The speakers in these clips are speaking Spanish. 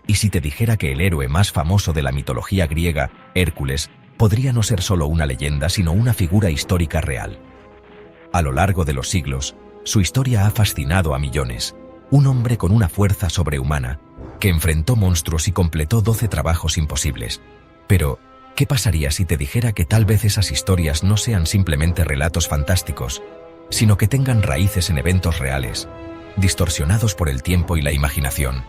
¿Y si te dijera que el héroe más famoso de la mitología griega, Hércules, podría no ser solo una leyenda, sino una figura histórica real? A lo largo de los siglos, su historia ha fascinado a millones. Un hombre con una fuerza sobrehumana, que enfrentó monstruos y completó 12 trabajos imposibles. Pero, ¿qué pasaría si te dijera que tal vez esas historias no sean simplemente relatos fantásticos, sino que tengan raíces en eventos reales, distorsionados por el tiempo y la imaginación?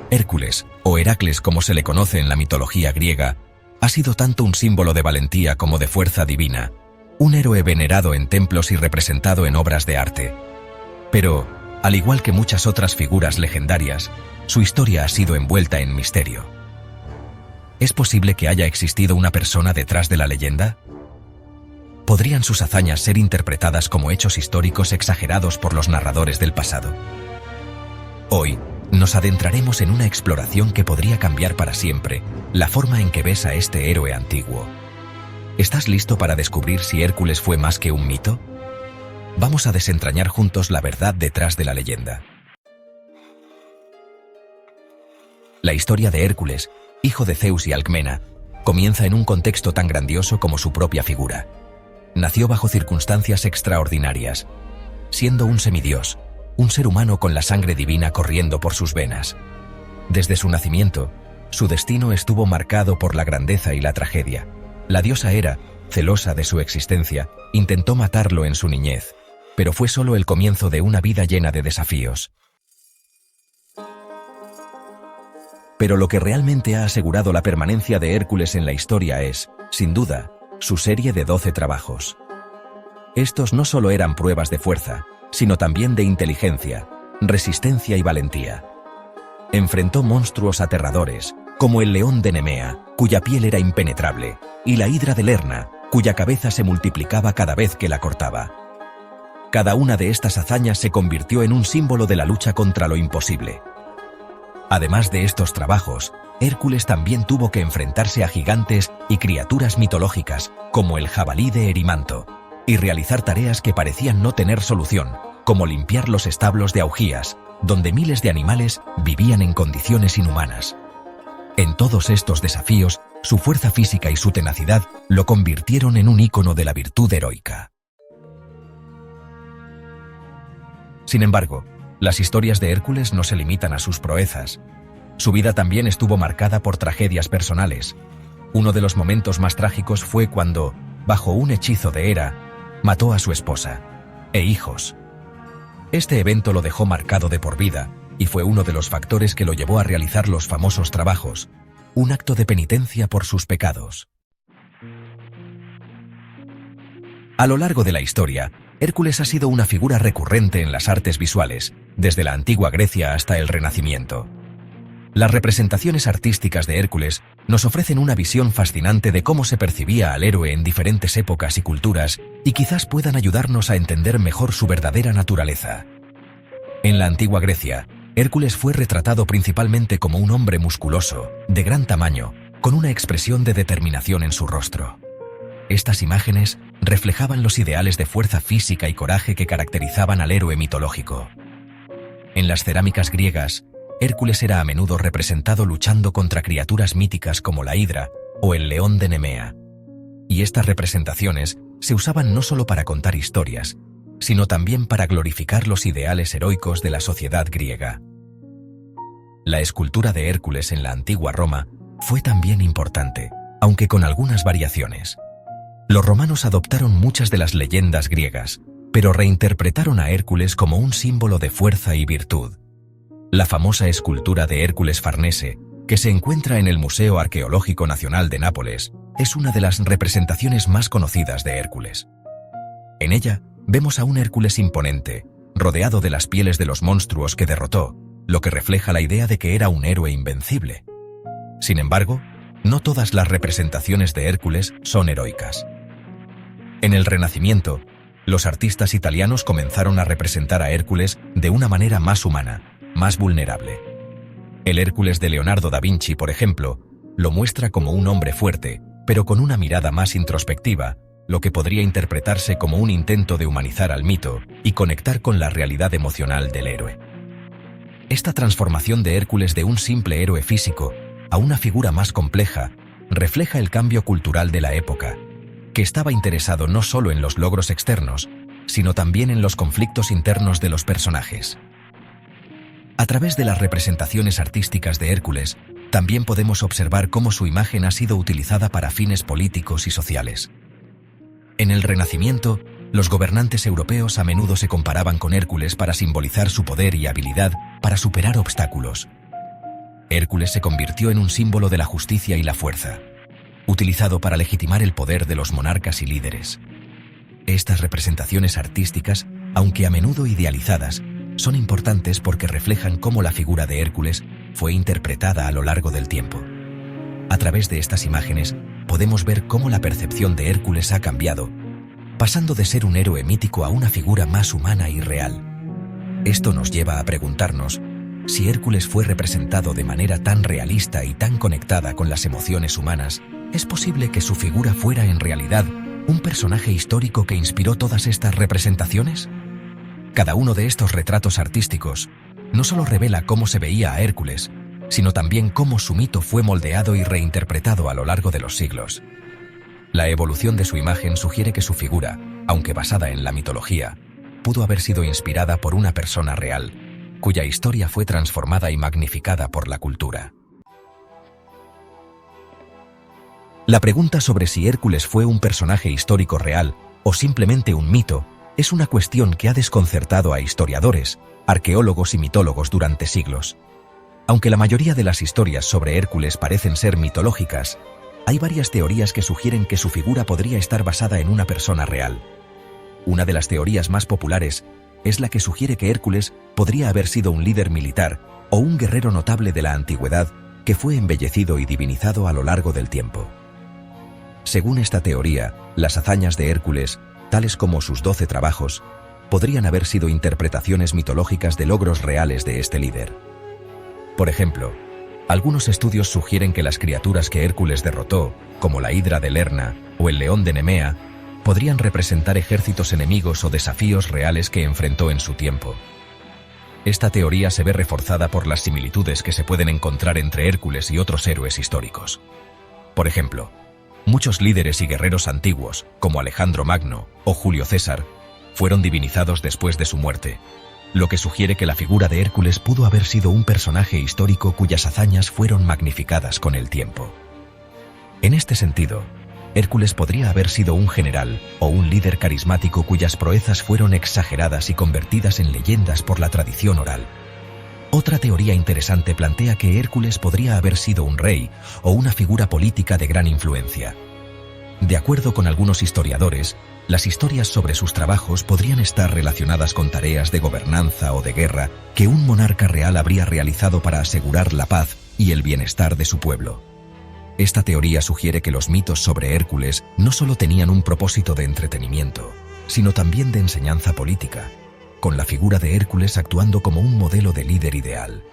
Hércules, o Heracles como se le conoce en la mitología griega, ha sido tanto un símbolo de valentía como de fuerza divina, un héroe venerado en templos y representado en obras de arte. Pero, al igual que muchas otras figuras legendarias, su historia ha sido envuelta en misterio. ¿Es posible que haya existido una persona detrás de la leyenda? ¿Podrían sus hazañas ser interpretadas como hechos históricos exagerados por los narradores del pasado? Hoy, nos adentraremos en una exploración que podría cambiar para siempre la forma en que ves a este héroe antiguo. ¿Estás listo para descubrir si Hércules fue más que un mito? Vamos a desentrañar juntos la verdad detrás de la leyenda. La historia de Hércules, hijo de Zeus y Alcmena, comienza en un contexto tan grandioso como su propia figura. Nació bajo circunstancias extraordinarias, siendo un semidios, un ser humano con la sangre divina corriendo por sus venas. Desde su nacimiento, su destino estuvo marcado por la grandeza y la tragedia. La diosa Hera, celosa de su existencia, intentó matarlo en su niñez, pero fue solo el comienzo de una vida llena de desafíos. Pero lo que realmente ha asegurado la permanencia de Hércules en la historia es, sin duda, su serie de 12 trabajos. Estos no solo eran pruebas de fuerza, sino también de inteligencia, resistencia y valentía. Enfrentó monstruos aterradores, como el león de Nemea, cuya piel era impenetrable, y la hidra de Lerna, cuya cabeza se multiplicaba cada vez que la cortaba. Cada una de estas hazañas se convirtió en un símbolo de la lucha contra lo imposible. Además de estos trabajos, Hércules también tuvo que enfrentarse a gigantes y criaturas mitológicas, como el jabalí de Erimanto, y realizar tareas que parecían no tener solución, como limpiar los establos de Augías, donde miles de animales vivían en condiciones inhumanas. En todos estos desafíos, su fuerza física y su tenacidad lo convirtieron en un ícono de la virtud heroica. Sin embargo, las historias de Hércules no se limitan a sus proezas. Su vida también estuvo marcada por tragedias personales. Uno de los momentos más trágicos fue cuando, bajo un hechizo de Hera, mató a su esposa e hijos. Este evento lo dejó marcado de por vida y fue uno de los factores que lo llevó a realizar los famosos trabajos, un acto de penitencia por sus pecados. A lo largo de la historia, Hércules ha sido una figura recurrente en las artes visuales, desde la antigua Grecia hasta el Renacimiento. Las representaciones artísticas de Hércules nos ofrecen una visión fascinante de cómo se percibía al héroe en diferentes épocas y culturas, y quizás puedan ayudarnos a entender mejor su verdadera naturaleza. En la antigua Grecia, Hércules fue retratado principalmente como un hombre musculoso, de gran tamaño, con una expresión de determinación en su rostro. Estas imágenes reflejaban los ideales de fuerza física y coraje que caracterizaban al héroe mitológico. En las cerámicas griegas, Hércules era a menudo representado luchando contra criaturas míticas como la hidra o el león de Nemea. Y estas representaciones se usaban no solo para contar historias, sino también para glorificar los ideales heroicos de la sociedad griega. La escultura de Hércules en la antigua Roma fue también importante, aunque con algunas variaciones. Los romanos adoptaron muchas de las leyendas griegas, pero reinterpretaron a Hércules como un símbolo de fuerza y virtud. La famosa escultura de Hércules Farnese, que se encuentra en el Museo Arqueológico Nacional de Nápoles, es una de las representaciones más conocidas de Hércules. En ella, vemos a un Hércules imponente, rodeado de las pieles de los monstruos que derrotó, lo que refleja la idea de que era un héroe invencible. Sin embargo, no todas las representaciones de Hércules son heroicas. En el Renacimiento, los artistas italianos comenzaron a representar a Hércules de una manera más humana, más vulnerable. El Hércules de Leonardo da Vinci, por ejemplo, lo muestra como un hombre fuerte, pero con una mirada más introspectiva, lo que podría interpretarse como un intento de humanizar al mito y conectar con la realidad emocional del héroe. Esta transformación de Hércules de un simple héroe físico a una figura más compleja refleja el cambio cultural de la época, que estaba interesado no solo en los logros externos, sino también en los conflictos internos de los personajes. A través de las representaciones artísticas de Hércules, también podemos observar cómo su imagen ha sido utilizada para fines políticos y sociales. En el Renacimiento, los gobernantes europeos a menudo se comparaban con Hércules para simbolizar su poder y habilidad para superar obstáculos. Hércules se convirtió en un símbolo de la justicia y la fuerza, utilizado para legitimar el poder de los monarcas y líderes. Estas representaciones artísticas, aunque a menudo idealizadas, son importantes porque reflejan cómo la figura de Hércules fue interpretada a lo largo del tiempo. A través de estas imágenes, podemos ver cómo la percepción de Hércules ha cambiado, pasando de ser un héroe mítico a una figura más humana y real. Esto nos lleva a preguntarnos si Hércules fue representado de manera tan realista y tan conectada con las emociones humanas. ¿Es posible que su figura fuera en realidad un personaje histórico que inspiró todas estas representaciones? Cada uno de estos retratos artísticos no solo revela cómo se veía a Hércules, sino también cómo su mito fue moldeado y reinterpretado a lo largo de los siglos. La evolución de su imagen sugiere que su figura, aunque basada en la mitología, pudo haber sido inspirada por una persona real, cuya historia fue transformada y magnificada por la cultura. La pregunta sobre si Hércules fue un personaje histórico real o simplemente un mito es una cuestión que ha desconcertado a historiadores, arqueólogos y mitólogos durante siglos. Aunque la mayoría de las historias sobre Hércules parecen ser mitológicas, hay varias teorías que sugieren que su figura podría estar basada en una persona real. Una de las teorías más populares es la que sugiere que Hércules podría haber sido un líder militar o un guerrero notable de la antigüedad que fue embellecido y divinizado a lo largo del tiempo. Según esta teoría, las hazañas de Hércules, tales como sus 12 trabajos, podrían haber sido interpretaciones mitológicas de logros reales de este líder. Por ejemplo, algunos estudios sugieren que las criaturas que Hércules derrotó, como la hidra de Lerna o el león de Nemea, podrían representar ejércitos enemigos o desafíos reales que enfrentó en su tiempo. Esta teoría se ve reforzada por las similitudes que se pueden encontrar entre Hércules y otros héroes históricos. Por ejemplo, muchos líderes y guerreros antiguos, como Alejandro Magno o Julio César, fueron divinizados después de su muerte, lo que sugiere que la figura de Hércules pudo haber sido un personaje histórico cuyas hazañas fueron magnificadas con el tiempo. En este sentido, Hércules podría haber sido un general o un líder carismático cuyas proezas fueron exageradas y convertidas en leyendas por la tradición oral. Otra teoría interesante plantea que Hércules podría haber sido un rey o una figura política de gran influencia. De acuerdo con algunos historiadores, las historias sobre sus trabajos podrían estar relacionadas con tareas de gobernanza o de guerra que un monarca real habría realizado para asegurar la paz y el bienestar de su pueblo. Esta teoría sugiere que los mitos sobre Hércules no solo tenían un propósito de entretenimiento, sino también de enseñanza política, con la figura de Hércules actuando como un modelo de líder ideal.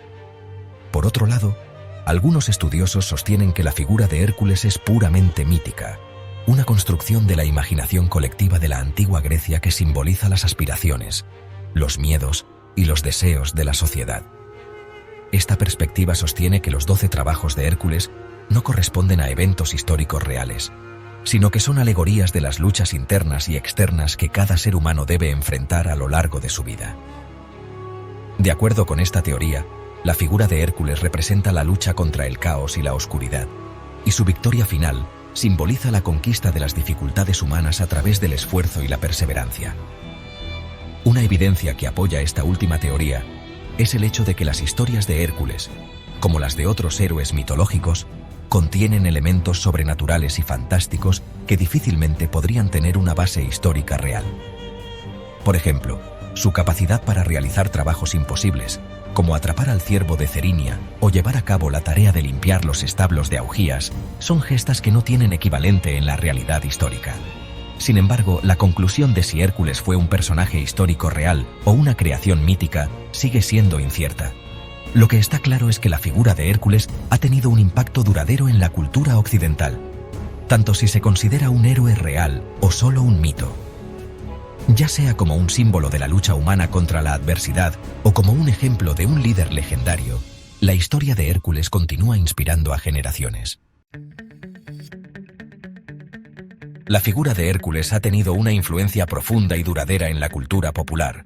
Por otro lado, algunos estudiosos sostienen que la figura de Hércules es puramente mítica, una construcción de la imaginación colectiva de la antigua Grecia que simboliza las aspiraciones, los miedos y los deseos de la sociedad. Esta perspectiva sostiene que los 12 trabajos de Hércules no corresponden a eventos históricos reales, sino que son alegorías de las luchas internas y externas que cada ser humano debe enfrentar a lo largo de su vida. De acuerdo con esta teoría, la figura de Hércules representa la lucha contra el caos y la oscuridad, y su victoria final simboliza la conquista de las dificultades humanas a través del esfuerzo y la perseverancia. Una evidencia que apoya esta última teoría es el hecho de que las historias de Hércules, como las de otros héroes mitológicos, contienen elementos sobrenaturales y fantásticos que difícilmente podrían tener una base histórica real. Por ejemplo, su capacidad para realizar trabajos imposibles, como atrapar al ciervo de Cerinia o llevar a cabo la tarea de limpiar los establos de Augías, son gestas que no tienen equivalente en la realidad histórica. Sin embargo, la conclusión de si Hércules fue un personaje histórico real o una creación mítica sigue siendo incierta. Lo que está claro es que la figura de Hércules ha tenido un impacto duradero en la cultura occidental, tanto si se considera un héroe real o solo un mito. Ya sea como un símbolo de la lucha humana contra la adversidad o como un ejemplo de un líder legendario, la historia de Hércules continúa inspirando a generaciones. La figura de Hércules ha tenido una influencia profunda y duradera en la cultura popular,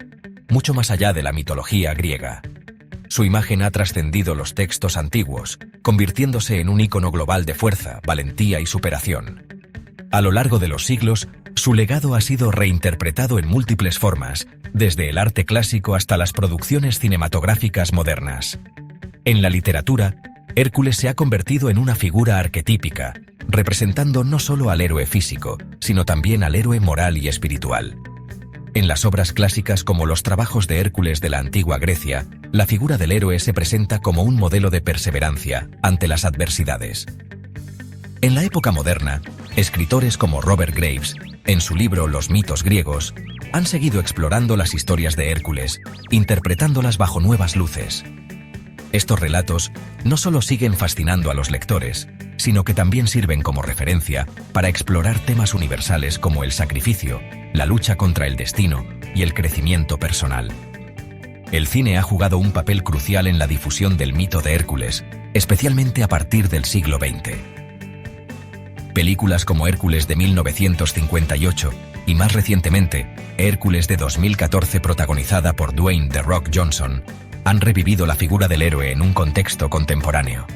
mucho más allá de la mitología griega. Su imagen ha trascendido los textos antiguos, convirtiéndose en un ícono global de fuerza, valentía y superación. A lo largo de los siglos, su legado ha sido reinterpretado en múltiples formas, desde el arte clásico hasta las producciones cinematográficas modernas. En la literatura, Hércules se ha convertido en una figura arquetípica, representando no solo al héroe físico, sino también al héroe moral y espiritual. En las obras clásicas como los trabajos de Hércules de la antigua Grecia, la figura del héroe se presenta como un modelo de perseverancia ante las adversidades. En la época moderna, escritores como Robert Graves, en su libro Los mitos griegos, han seguido explorando las historias de Hércules, interpretándolas bajo nuevas luces. Estos relatos no solo siguen fascinando a los lectores, sino que también sirven como referencia para explorar temas universales como el sacrificio, la lucha contra el destino y el crecimiento personal. El cine ha jugado un papel crucial en la difusión del mito de Hércules, especialmente a partir del siglo XX. Películas como Hércules de 1958 y más recientemente, Hércules de 2014 protagonizada por Dwayne "The Rock" Johnson, han revivido la figura del héroe en un contexto contemporáneo.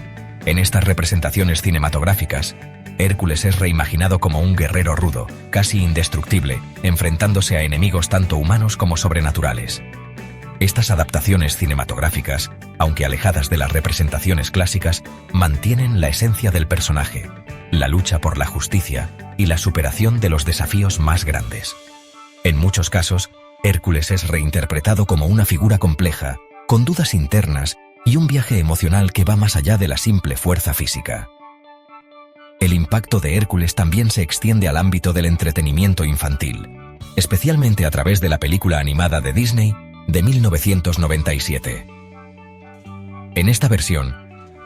En estas representaciones cinematográficas, Hércules es reimaginado como un guerrero rudo, casi indestructible, enfrentándose a enemigos tanto humanos como sobrenaturales. Estas adaptaciones cinematográficas, aunque alejadas de las representaciones clásicas, mantienen la esencia del personaje, la lucha por la justicia y la superación de los desafíos más grandes. En muchos casos, Hércules es reinterpretado como una figura compleja, con dudas internas y un viaje emocional que va más allá de la simple fuerza física. El impacto de Hércules también se extiende al ámbito del entretenimiento infantil, especialmente a través de la película animada de Disney de 1997. En esta versión,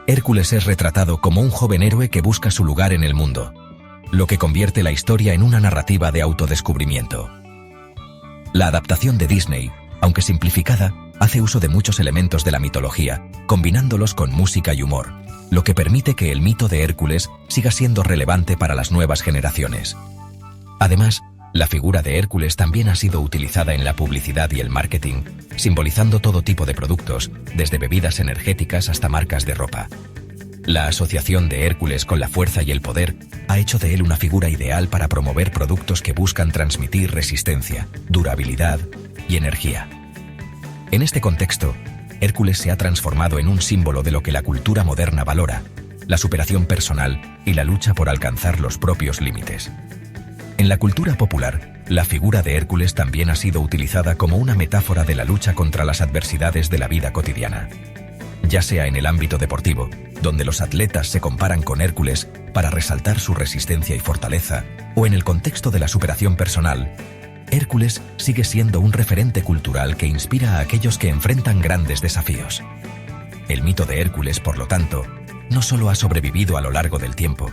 Hércules es retratado como un joven héroe que busca su lugar en el mundo, lo que convierte la historia en una narrativa de autodescubrimiento. La adaptación de Disney, aunque simplificada, hace uso de muchos elementos de la mitología, combinándolos con música y humor, lo que permite que el mito de Hércules siga siendo relevante para las nuevas generaciones. Además, la figura de Hércules también ha sido utilizada en la publicidad y el marketing, simbolizando todo tipo de productos, desde bebidas energéticas hasta marcas de ropa. La asociación de Hércules con la fuerza y el poder ha hecho de él una figura ideal para promover productos que buscan transmitir resistencia, durabilidad y energía. En este contexto, Hércules se ha transformado en un símbolo de lo que la cultura moderna valora, la superación personal y la lucha por alcanzar los propios límites. En la cultura popular, la figura de Hércules también ha sido utilizada como una metáfora de la lucha contra las adversidades de la vida cotidiana. Ya sea en el ámbito deportivo, donde los atletas se comparan con Hércules para resaltar su resistencia y fortaleza, o en el contexto de la superación personal, Hércules sigue siendo un referente cultural que inspira a aquellos que enfrentan grandes desafíos. El mito de Hércules, por lo tanto, no solo ha sobrevivido a lo largo del tiempo,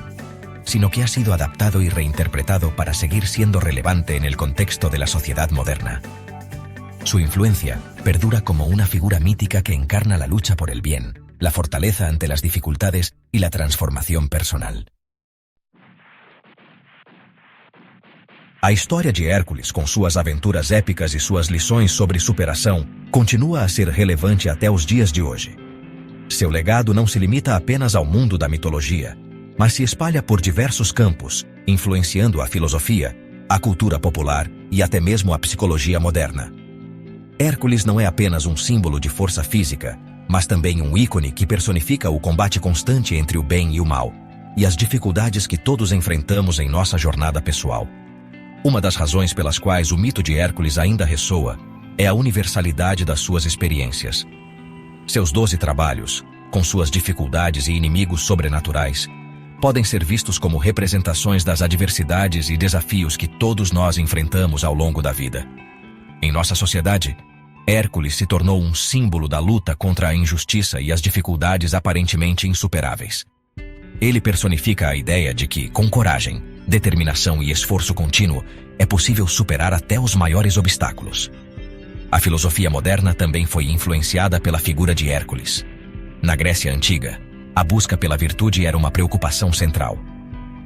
sino que ha sido adaptado y reinterpretado para seguir siendo relevante en el contexto de la sociedad moderna. Su influencia perdura como una figura mítica que encarna la lucha por el bien, la fortaleza ante las dificultades y la transformación personal. A história de Hércules, com suas aventuras épicas e suas lições sobre superação, continua a ser relevante até os dias de hoje. Seu legado não se limita apenas ao mundo da mitologia, mas se espalha por diversos campos, influenciando a filosofia, a cultura popular e até mesmo a psicologia moderna. Hércules não é apenas um símbolo de força física, mas também um ícone que personifica o combate constante entre o bem e o mal, e as dificuldades que todos enfrentamos em nossa jornada pessoal. Uma das razões pelas quais o mito de Hércules ainda ressoa é a universalidade das suas experiências. Seus 12 trabalhos, com suas dificuldades e inimigos sobrenaturais, podem ser vistos como representações das adversidades e desafios que todos nós enfrentamos ao longo da vida. Em nossa sociedade, Hércules se tornou um símbolo da luta contra a injustiça e as dificuldades aparentemente insuperáveis. Ele personifica a ideia de que, com coragem, determinação e esforço contínuo, é possível superar até os maiores obstáculos. A filosofia moderna também foi influenciada pela figura de Hércules. Na Grécia Antiga, a busca pela virtude era uma preocupação central.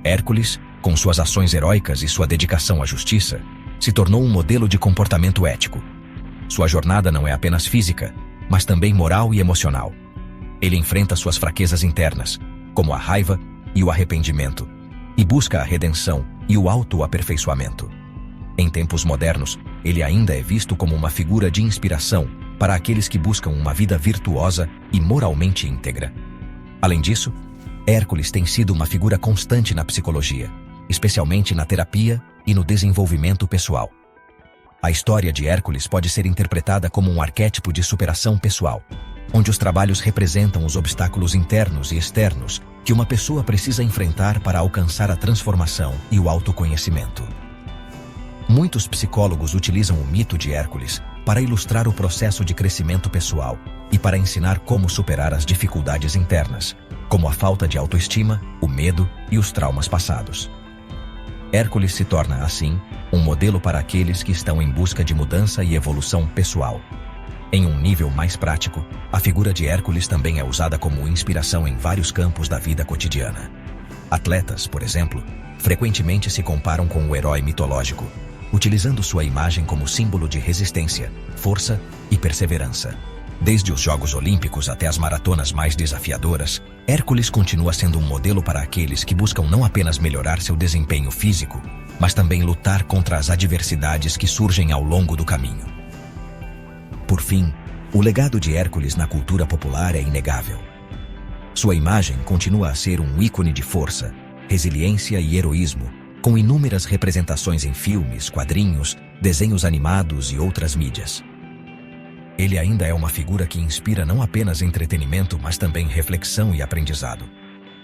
Hércules, com suas ações heróicas e sua dedicação à justiça, se tornou um modelo de comportamento ético. Sua jornada não é apenas física, mas também moral e emocional. Ele enfrenta suas fraquezas internas, como a raiva e o arrependimento, e busca a redenção e o autoaperfeiçoamento. Em tempos modernos, ele ainda é visto como uma figura de inspiração para aqueles que buscam uma vida virtuosa e moralmente íntegra. Além disso, Hércules tem sido uma figura constante na psicologia, especialmente na terapia e no desenvolvimento pessoal. A história de Hércules pode ser interpretada como um arquétipo de superação pessoal, onde os trabalhos representam os obstáculos internos e externos que uma pessoa precisa enfrentar para alcançar a transformação e o autoconhecimento. Muitos psicólogos utilizam o mito de Hércules para ilustrar o processo de crescimento pessoal e para ensinar como superar as dificuldades internas, como a falta de autoestima, o medo e os traumas passados. Hércules se torna, assim, um modelo para aqueles que estão em busca de mudança e evolução pessoal. Em um nível mais prático, a figura de Hércules também é usada como inspiração em vários campos da vida cotidiana. Atletas, por exemplo, frequentemente se comparam com o herói mitológico, utilizando sua imagem como símbolo de resistência, força e perseverança. Desde os Jogos Olímpicos até as maratonas mais desafiadoras, Hércules continua sendo um modelo para aqueles que buscam não apenas melhorar seu desempenho físico, mas também lutar contra as adversidades que surgem ao longo do caminho. Por fim, o legado de Hércules na cultura popular é inegável. Sua imagem continua a ser um ícone de força, resiliência e heroísmo, com inúmeras representações em filmes, quadrinhos, desenhos animados e outras mídias. Ele ainda é uma figura que inspira não apenas entretenimento, mas também reflexão e aprendizado.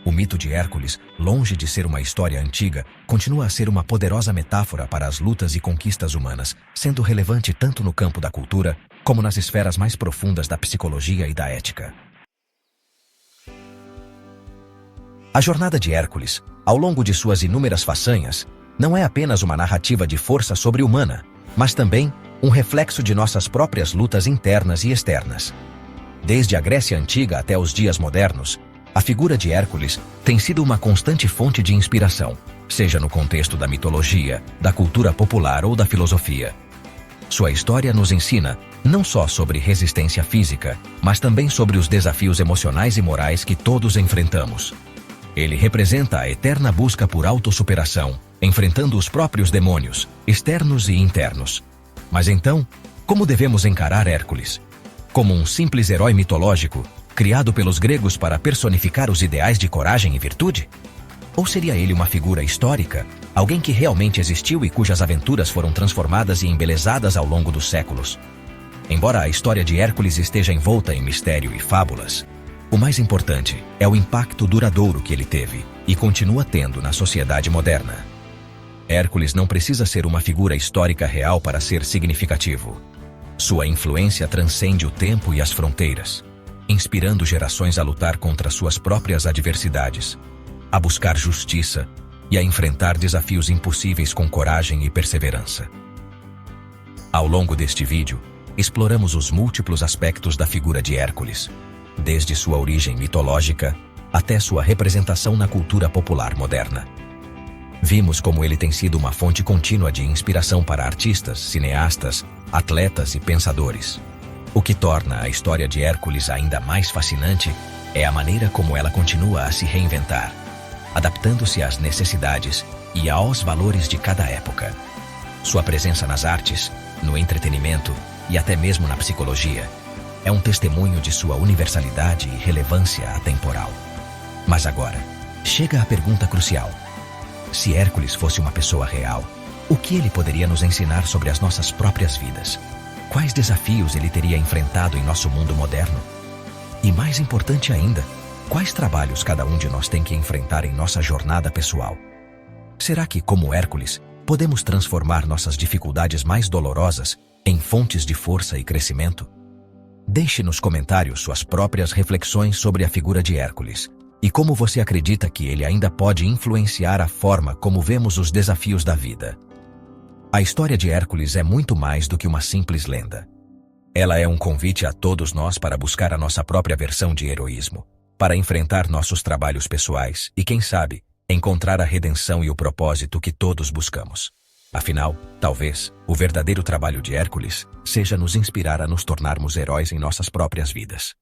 O mito de Hércules, longe de ser uma história antiga, continua a ser uma poderosa metáfora para as lutas e conquistas humanas, sendo relevante tanto no campo da cultura, como nas esferas mais profundas da psicologia e da ética. A jornada de Hércules, ao longo de suas inúmeras façanhas, não é apenas uma narrativa de força sobre-humana, mas também um reflexo de nossas próprias lutas internas e externas. Desde a Grécia Antiga até os dias modernos, a figura de Hércules tem sido uma constante fonte de inspiração, seja no contexto da mitologia, da cultura popular ou da filosofia. Sua história nos ensina não só sobre resistência física, mas também sobre os desafios emocionais e morais que todos enfrentamos. Ele representa a eterna busca por autossuperação, enfrentando os próprios demônios, externos e internos. Mas então, como devemos encarar Hércules? Como um simples herói mitológico, criado pelos gregos para personificar os ideais de coragem e virtude? Ou seria ele uma figura histórica, alguém que realmente existiu e cujas aventuras foram transformadas e embelezadas ao longo dos séculos? Embora a história de Hércules esteja envolta em mistério e fábulas, o mais importante é o impacto duradouro que ele teve e continua tendo na sociedade moderna. Hércules não precisa ser uma figura histórica real para ser significativo. Sua influência transcende o tempo e as fronteiras, inspirando gerações a lutar contra suas próprias adversidades, a buscar justiça e a enfrentar desafios impossíveis com coragem e perseverança. Ao longo deste vídeo, exploramos os múltiplos aspectos da figura de Hércules, desde sua origem mitológica até sua representação na cultura popular moderna. Vimos como ele tem sido uma fonte contínua de inspiração para artistas, cineastas, atletas e pensadores. O que torna a história de Hércules ainda mais fascinante é a maneira como ela continua a se reinventar, adaptando-se às necessidades e aos valores de cada época. Sua presença nas artes, no entretenimento e até mesmo na psicologia é um testemunho de sua universalidade e relevância atemporal. Mas agora, chega a pergunta crucial. Se Hércules fosse uma pessoa real, o que ele poderia nos ensinar sobre as nossas próprias vidas? Quais desafios ele teria enfrentado em nosso mundo moderno? E mais importante ainda, quais trabalhos cada um de nós tem que enfrentar em nossa jornada pessoal? Será que, como Hércules, podemos transformar nossas dificuldades mais dolorosas em fontes de força e crescimento? Deixe nos comentários suas próprias reflexões sobre a figura de Hércules E como você acredita que ele ainda pode influenciar a forma como vemos os desafios da vida? A história de Hércules é muito mais do que uma simples lenda. Ela é um convite a todos nós para buscar a nossa própria versão de heroísmo, para enfrentar nossos trabalhos pessoais e, quem sabe, encontrar a redenção e o propósito que todos buscamos. Afinal, talvez, o verdadeiro trabalho de Hércules seja nos inspirar a nos tornarmos heróis em nossas próprias vidas.